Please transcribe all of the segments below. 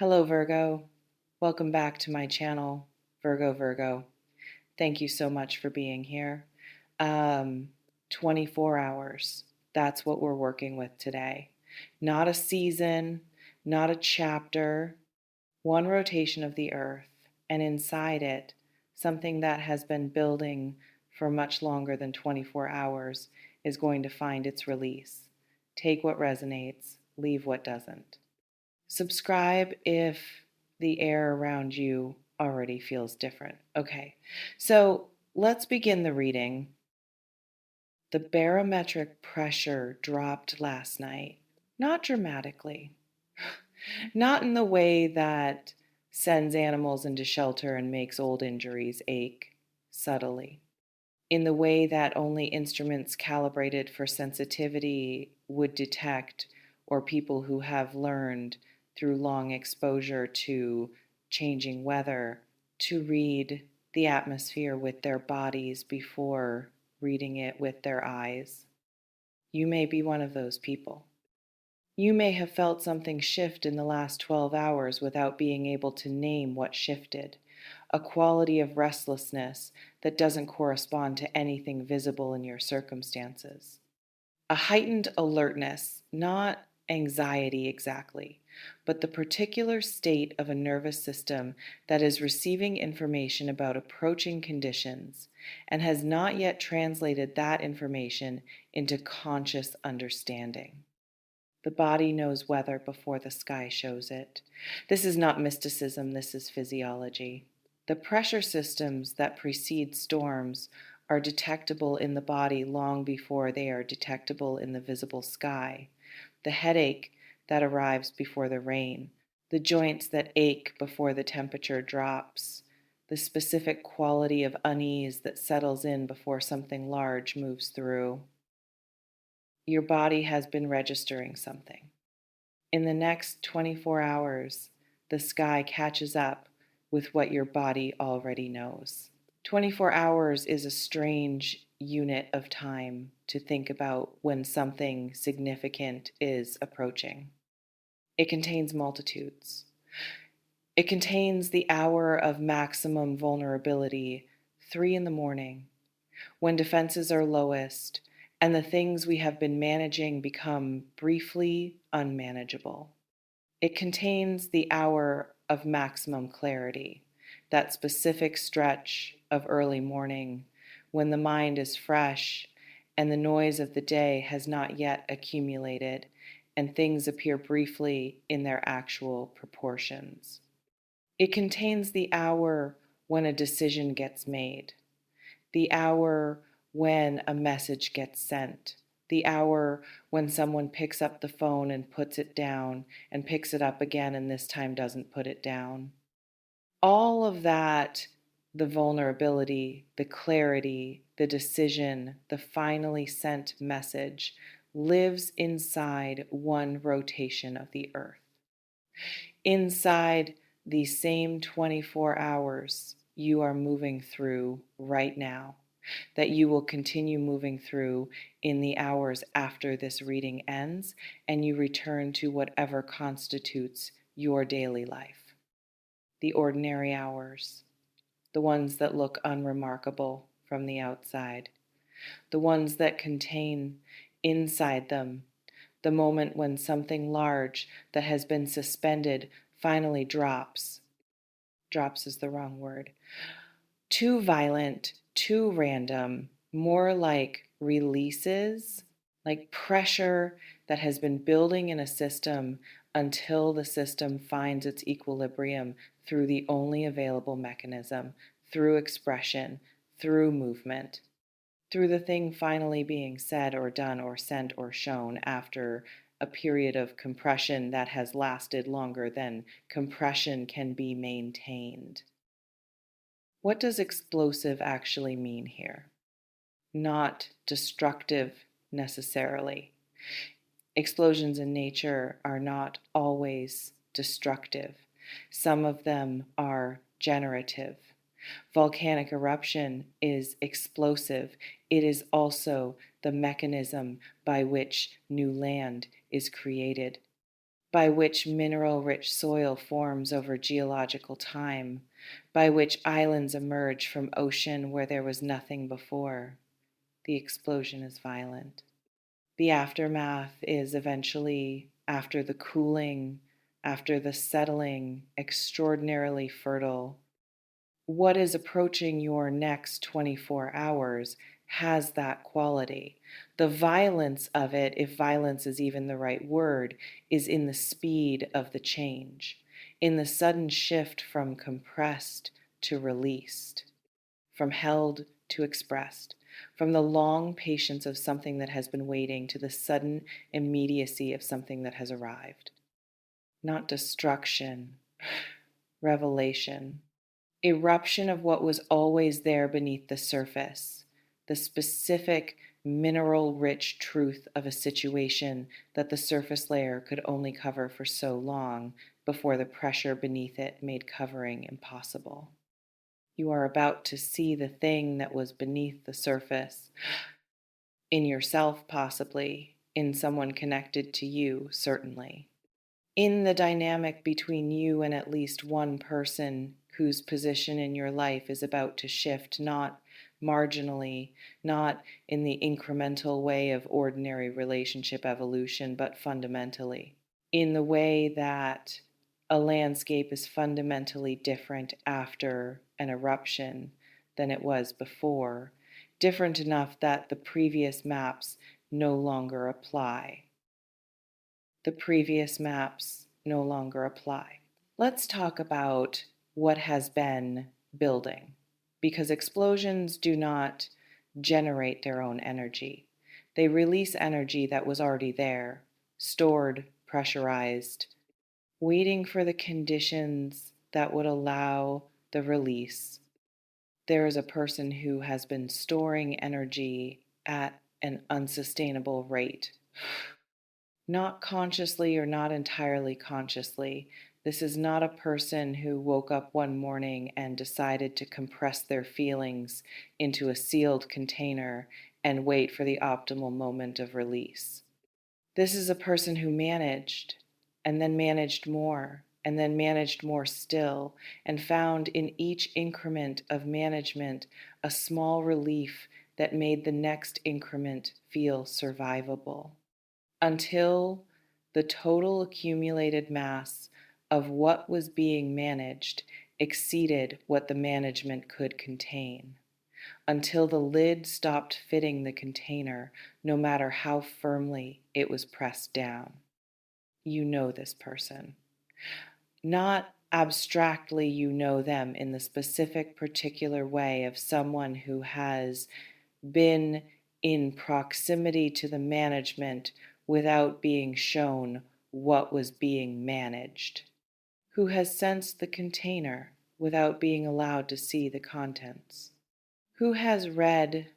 Hello, Virgo. Welcome back to my channel, Virgo. Thank you so much for being here. Um, 24 hours. That's what we're working with today. Not a season, not a chapter, one rotation of the earth, and inside it, something that has been building for much longer than 24 hours is going to find its release. Take what resonates, leave what doesn't. Subscribe if the air around you already feels different. Okay, so let's begin the reading. The barometric pressure dropped last night, not dramatically, not in the way that sends animals into shelter and makes old injuries ache, subtly, in the way that only instruments calibrated for sensitivity would detect, or people who have learned through long exposure to changing weather to read the atmosphere with their bodies before reading it with their eyes. You may be one of those people. You may have felt something shift in the last 12 hours without being able to name what shifted, a quality of restlessness that doesn't correspond to anything visible in your circumstances. A heightened alertness, not anxiety exactly, but the particular state of a nervous system that is receiving information about approaching conditions and has not yet translated that information into conscious understanding. The body knows weather before the sky shows it. This is not mysticism, this is physiology. The pressure systems that precede storms are detectable in the body long before they are detectable in the visible sky. The headache that arrives before the rain, the joints that ache before the temperature drops, the specific quality of unease that settles in before something large moves through. Your body has been registering something. In the next 24 hours, the sky catches up with what your body already knows. 24 hours is a strange unit of time to think about when something significant is approaching. It contains multitudes. It contains the hour of maximum vulnerability, 3 in the morning, when defenses are lowest and the things we have been managing become briefly unmanageable. It contains the hour of maximum clarity, that specific stretch of early morning when the mind is fresh and the noise of the day has not yet accumulated and things appear briefly in their actual proportions. It contains the hour when a decision gets made, the hour when a message gets sent, the hour when someone picks up the phone and puts it down and picks it up again and this time doesn't put it down. All of that, the vulnerability, the clarity, the decision, the finally sent message, lives inside one rotation of the earth. Inside these same 24 hours you are moving through right now, that you will continue moving through in the hours after this reading ends and you return to whatever constitutes your daily life. The ordinary hours, the ones that look unremarkable from the outside, the ones that contain inside them the moment when something large that has been suspended finally drops. Drops is the wrong word. Too violent, too random, more like releases, like pressure that has been building in a system until the system finds its equilibrium through the only available mechanism, through expression, through movement, through the thing finally being said or done or sent or shown after a period of compression that has lasted longer than compression can be maintained. What does explosive actually mean here? Not destructive necessarily. Explosions in nature are not always destructive. Some of them are generative. Volcanic eruption is explosive. It is also the mechanism by which new land is created. by which mineral-rich soil forms over geological time, by which islands emerge from ocean where there was nothing before. The explosion is violent. The aftermath is eventually, after the cooling, after the settling, extraordinarily fertile. What is approaching your next 24 hours has that quality. The violence of it, if violence is even the right word, is in the speed of the change, in the sudden shift from compressed to released, from held to expressed, from the long patience of something that has been waiting to the sudden immediacy of something that has arrived. Not destruction, revelation. Eruption of what was always there beneath the surface, the specific mineral-rich truth of a situation that the surface layer could only cover for so long before the pressure beneath it made covering impossible. You are about to see the thing that was beneath the surface, in yourself possibly, in someone connected to you certainly, in the dynamic between you and at least one person whose position in your life is about to shift, not marginally, not in the incremental way of ordinary relationship evolution, but fundamentally, in the way that a landscape is fundamentally different after an eruption than it was before, different enough that the previous maps no longer apply. The previous maps no longer apply. Let's talk about what has been building, because explosions do not generate their own energy. They release energy that was already there, stored, pressurized, waiting for the conditions that would allow the release. There is a person who has been storing energy at an unsustainable rate. Not consciously or not entirely consciously. This is not a person who woke up one morning and decided to compress their feelings into a sealed container and wait for the optimal moment of release. This is a person who managed, and then managed more, and then managed more still, and found in each increment of management a small relief that made the next increment feel survivable, until the total accumulated mass of what was being managed exceeded what the management could contain, until the lid stopped fitting the container, no matter how firmly it was pressed down. You know this person. Not abstractly you know them in the specific particular way of someone who has been in proximity to the management without being shown what was being managed, who has sensed the container without being allowed to see the contents, who has read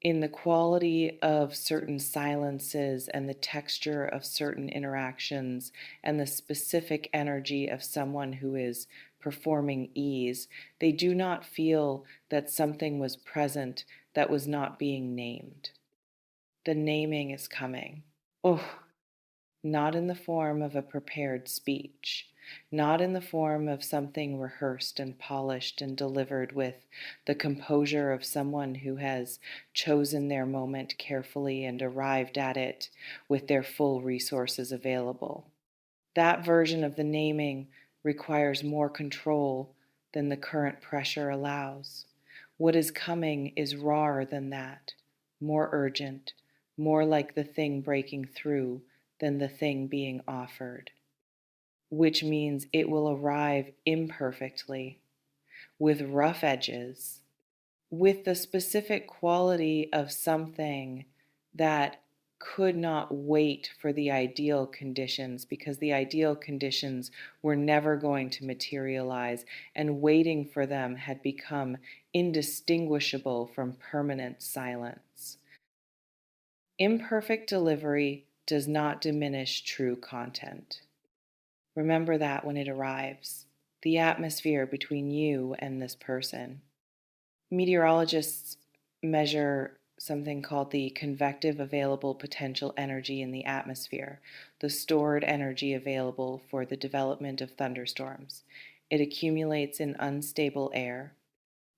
in the quality of certain silences and the texture of certain interactions and the specific energy of someone who is performing ease. They do not feel that something was present that was not being named. The naming is coming. Oh, not in the form of a prepared speech, not in the form of something rehearsed and polished and delivered with the composure of someone who has chosen their moment carefully and arrived at it with their full resources available. That version of the naming requires more control than the current pressure allows. What is coming is rawer than that, more urgent, more like the thing breaking through than the thing being offered, which means it will arrive imperfectly, with rough edges, with the specific quality of something that could not wait for the ideal conditions, because the ideal conditions were never going to materialize, and waiting for them had become indistinguishable from permanent silence. Imperfect delivery does not diminish true content. Remember that when it arrives, the atmosphere between you and this person. Meteorologists measure something called the convective available potential energy in the atmosphere, the stored energy available for the development of thunderstorms. It accumulates in unstable air.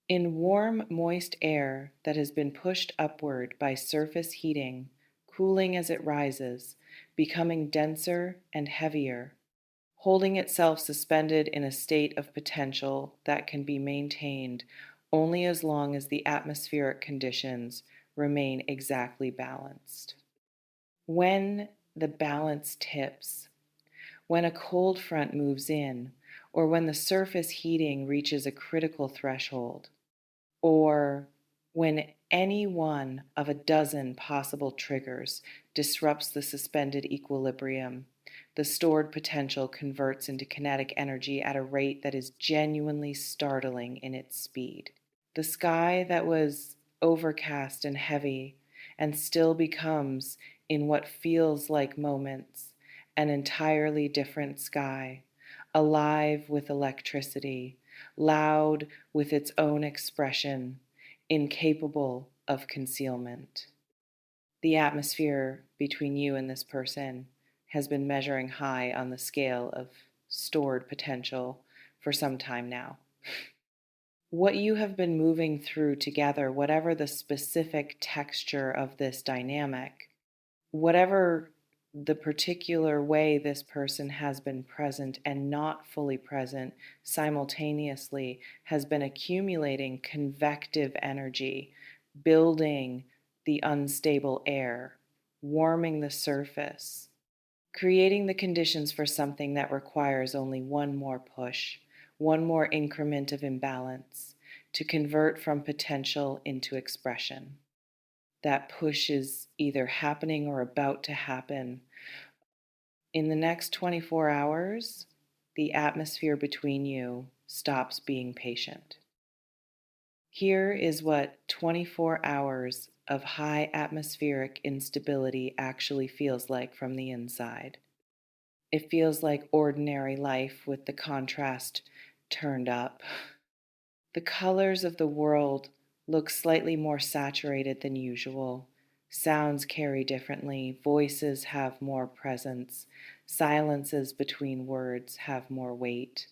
In warm, moist air that has been pushed upward by surface heating, cooling as it rises, becoming denser and heavier, holding itself suspended in a state of potential that can be maintained only as long as the atmospheric conditions remain exactly balanced. When the balance tips, when a cold front moves in, or when the surface heating reaches a critical threshold, or when any one of a dozen possible triggers disrupts the suspended equilibrium, the stored potential converts into kinetic energy at a rate that is genuinely startling in its speed. The sky that was overcast and heavy and still becomes, in what feels like moments, an entirely different sky, alive with electricity, loud with its own expression, incapable of concealment. The atmosphere between you and this person has been measuring high on the scale of stored potential for some time now. What you have been moving through together, whatever the specific texture of this dynamic, whatever the particular way this person has been present and not fully present simultaneously, has been accumulating convective energy, building the unstable air, warming the surface, creating the conditions for something that requires only one more push, one more increment of imbalance to convert from potential into expression. That push is either happening or about to happen. In the next 24 hours, the atmosphere between you stops being patient. Here is what 24 hours of high atmospheric instability actually feels like from the inside. It feels like ordinary life with the contrast turned up. The colors of the world look slightly more saturated than usual. Sounds carry differently, voices have more presence, silences between words have more weight.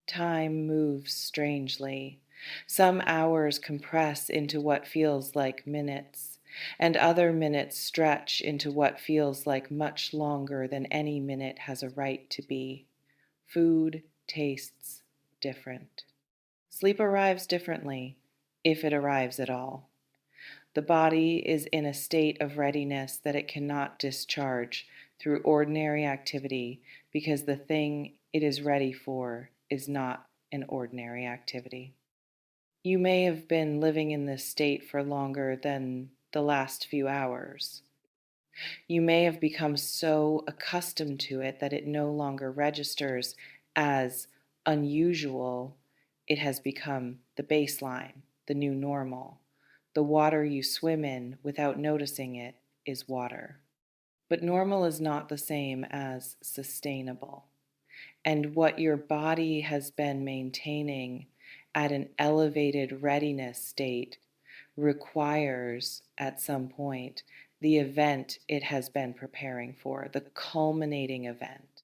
Time moves strangely. Some hours compress into what feels like minutes, and other minutes stretch into what feels like much longer than any minute has a right to be. Food tastes different. Sleep arrives differently, if it arrives at all. The body is in a state of readiness that it cannot discharge through ordinary activity because the thing it is ready for is not an ordinary activity. You may have been living in this state for longer than the last few hours. You may have become so accustomed to it that it no longer registers as unusual. It has become the baseline, the new normal. The water you swim in without noticing it is water. But normal is not the same as sustainable. And what your body has been maintaining at an elevated readiness state requires, at some point, the event it has been preparing for, the culminating event,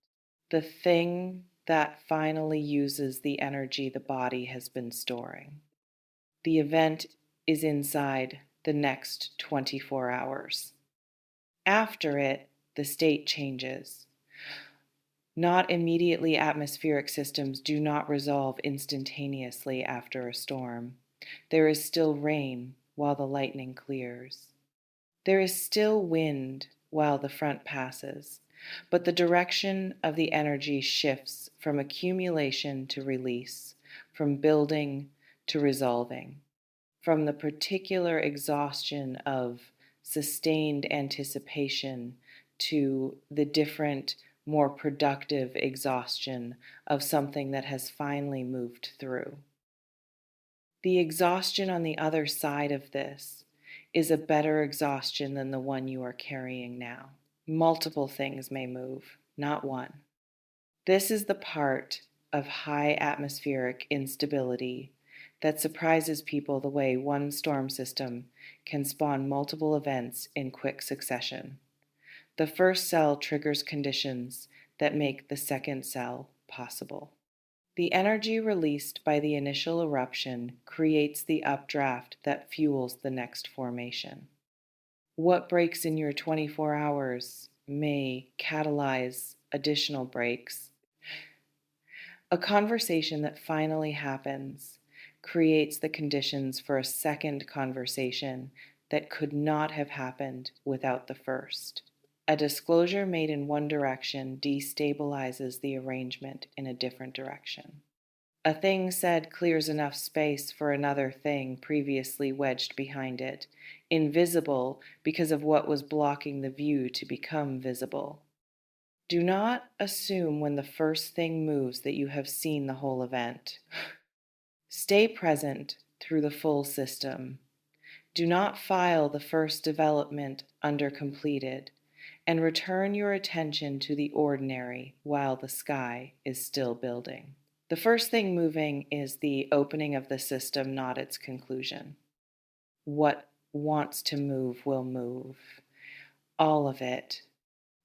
the thing that finally uses the energy the body has been storing. The event is inside the next 24 hours. After it, the state changes. Not immediately, atmospheric systems do not resolve instantaneously after a storm. There is still rain while the lightning clears. There is still wind while the front passes, but the direction of the energy shifts from accumulation to release, from building to resolving, from the particular exhaustion of sustained anticipation to the different, more productive exhaustion of something that has finally moved through. The exhaustion on the other side of this is a better exhaustion than the one you are carrying now. Multiple things may move, not one. This is the part of high atmospheric instability that surprises people the way one storm system can spawn multiple events in quick succession. The first cell triggers conditions that make the second cell possible. The energy released by the initial eruption creates the updraft that fuels the next formation. What breaks in your 24 hours may catalyze additional breaks. A conversation that finally happens creates the conditions for a second conversation that could not have happened without the first. A disclosure made in one direction destabilizes the arrangement in a different direction. A thing said clears enough space for another thing previously wedged behind it, invisible because of what was blocking the view to become visible. Do not assume when the first thing moves that you have seen the whole event. Stay present through the full system. Do not file the first development under completed, and return your attention to the ordinary while the sky is still building. The first thing moving is the opening of the system, not its conclusion. What wants to move will move. All of it.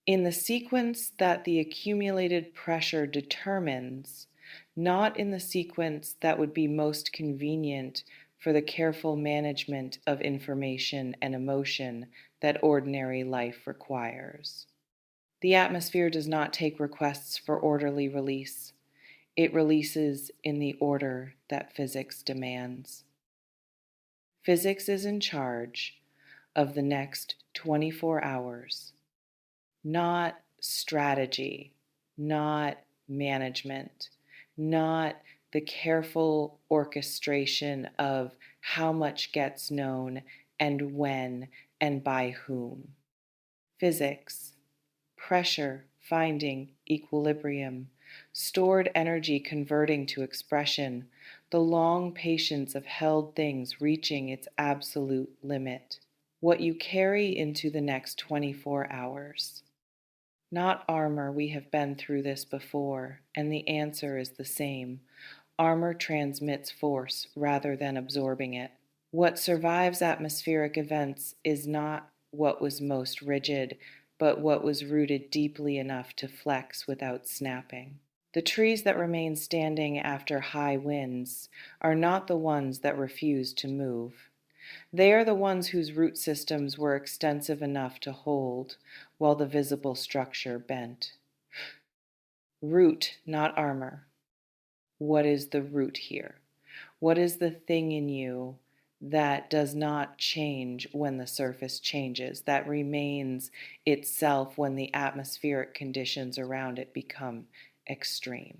In the sequence that the accumulated pressure determines, not in the sequence that would be most convenient for the careful management of information and emotion that ordinary life requires. The atmosphere does not take requests for orderly release. It releases in the order that physics demands. Physics is in charge of the next 24 hours. Not strategy, not management, not the careful orchestration of how much gets known and when and by whom. Physics, pressure finding equilibrium, stored energy converting to expression, the long patience of held things reaching its absolute limit. What you carry into the next 24 hours. Not armor, we have been through this before, and the answer is the same. Armor transmits force rather than absorbing it. What survives atmospheric events is not what was most rigid, but what was rooted deeply enough to flex without snapping. The trees that remain standing after high winds are not the ones that refuse to move. They are the ones whose root systems were extensive enough to hold while the visible structure bent. Root, not armor. What is the root here? What is the thing in you that does not change when the surface changes, that remains itself when the atmospheric conditions around it become extreme?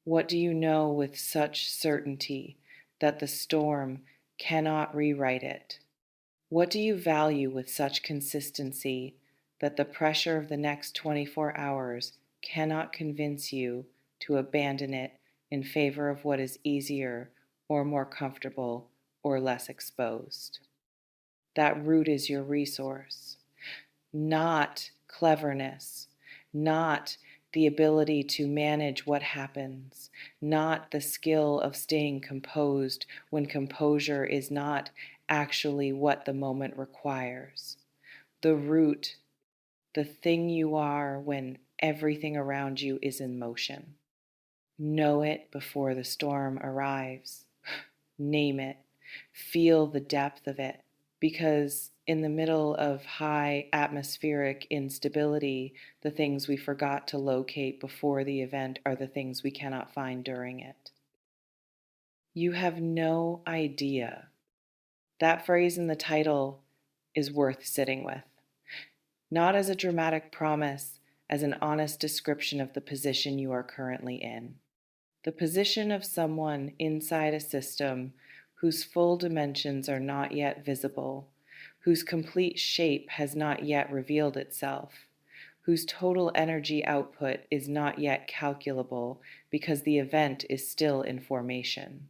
What do you know with such certainty that the storm cannot rewrite it? What do you value with such consistency that the pressure of the next 24 hours cannot convince you to abandon it in favor of what is easier or more comfortable or less exposed? That root is your resource, not cleverness, not the ability to manage what happens, not the skill of staying composed when composure is not actually what the moment requires. The root, the thing you are when everything around you is in motion. Know it before the storm arrives. Name it. Feel the depth of it. Because in the middle of high atmospheric instability, the things we forgot to locate before the event are the things we cannot find during it. You have no idea. That phrase in the title is worth sitting with. Not as a dramatic promise, as an honest description of the position you are currently in. The position of someone inside a system whose full dimensions are not yet visible, whose complete shape has not yet revealed itself, whose total energy output is not yet calculable because the event is still in formation.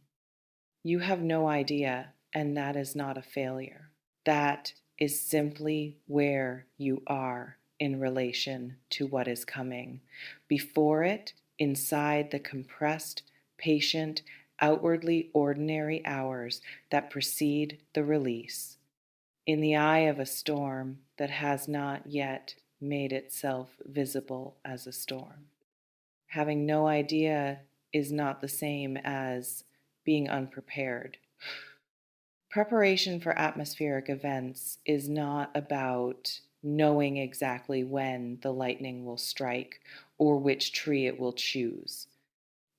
You have no idea, and that is not a failure. That is simply where you are in relation to what is coming. Before it, inside the compressed, patient outwardly ordinary hours that precede the release, in the eye of a storm that has not yet made itself visible as a storm. Having no idea is not the same as being unprepared. Preparation for atmospheric events is not about knowing exactly when the lightning will strike or which tree it will choose.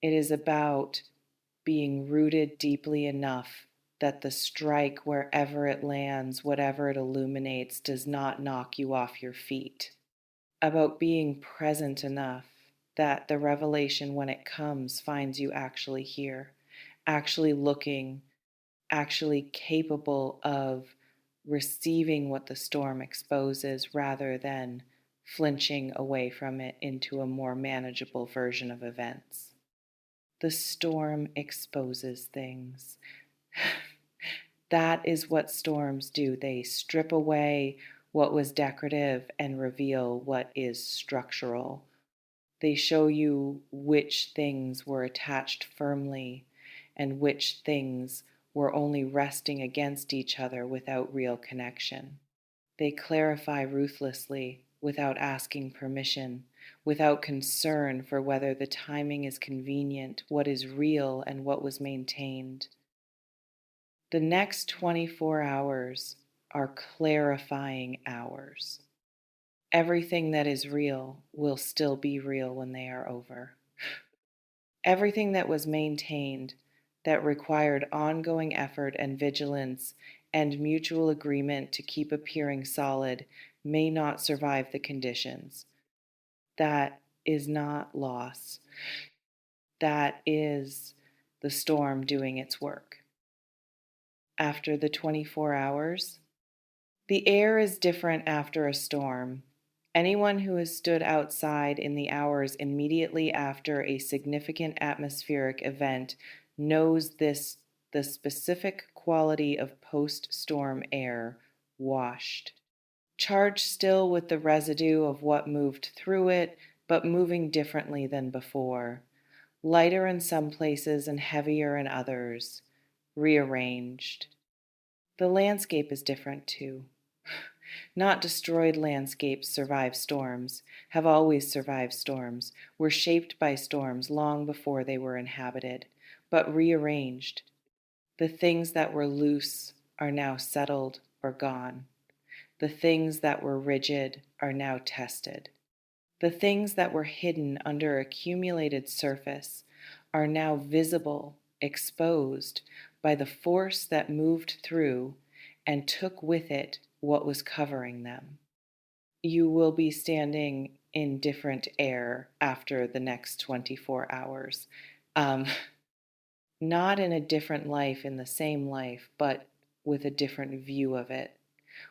It is about being rooted deeply enough that the strike, wherever it lands, whatever it illuminates, does not knock you off your feet. About being present enough that the revelation, when it comes, finds you actually here, actually looking, actually capable of receiving what the storm exposes rather than flinching away from it into a more manageable version of events. The storm exposes things. That is what storms do. They strip away what was decorative and reveal what is structural. They show you which things were attached firmly and which things were only resting against each other without real connection. They clarify ruthlessly without asking permission, without concern for whether the timing is convenient, what is real, and what was maintained. The next 24 hours are clarifying hours. Everything that is real will still be real when they are over. Everything that was maintained, that required ongoing effort and vigilance and mutual agreement to keep appearing solid, may not survive the conditions. That is not loss. That is the storm doing its work. After the 24 hours, the air is different after a storm. Anyone who has stood outside in the hours immediately after a significant atmospheric event knows this, the specific quality of post-storm air, washed, charged still with the residue of what moved through it, but moving differently than before, lighter in some places and heavier in others, rearranged. The landscape is different too. Not destroyed landscapes survive storms, have always survived storms, were shaped by storms long before they were inhabited, but rearranged. The things that were loose are now settled or gone. The things that were rigid are now tested. The things that were hidden under accumulated surface are now visible, exposed by the force that moved through and took with it what was covering them. You will be standing in different air after the next 24 hours. Not in a different life, in the same life, but with a different view of it,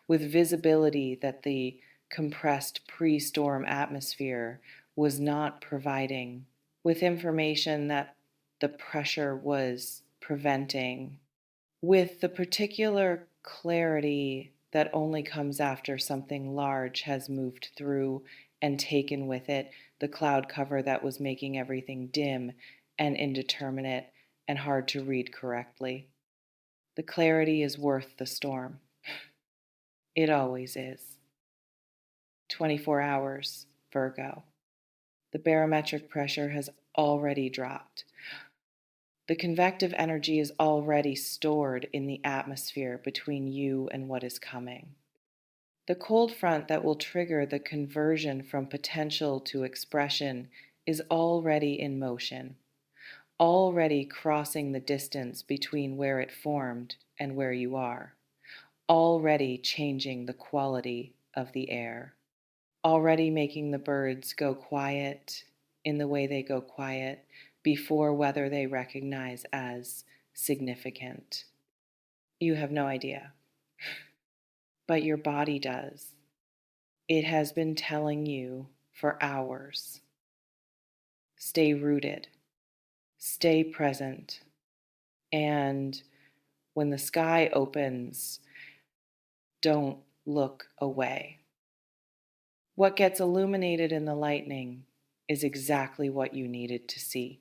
with visibility that the compressed pre-storm atmosphere was not providing, with information that the pressure was preventing, with the particular clarity that only comes after something large has moved through and taken with it the cloud cover that was making everything dim and indeterminate and hard to read correctly. The clarity is worth the storm. It always is. 24 hours, Virgo. The barometric pressure has already dropped. The convective energy is already stored in the atmosphere between you and what is coming. The cold front that will trigger the conversion from potential to expression is already in motion, already crossing the distance between where it formed and where you are, already changing the quality of the air, already making the birds go quiet in the way they go quiet before weather they recognize as significant. You have no idea, but your body does. It has been telling you for hours. Stay rooted, stay present, and when the sky opens, don't look away. What gets illuminated in the lightning is exactly what you needed to see.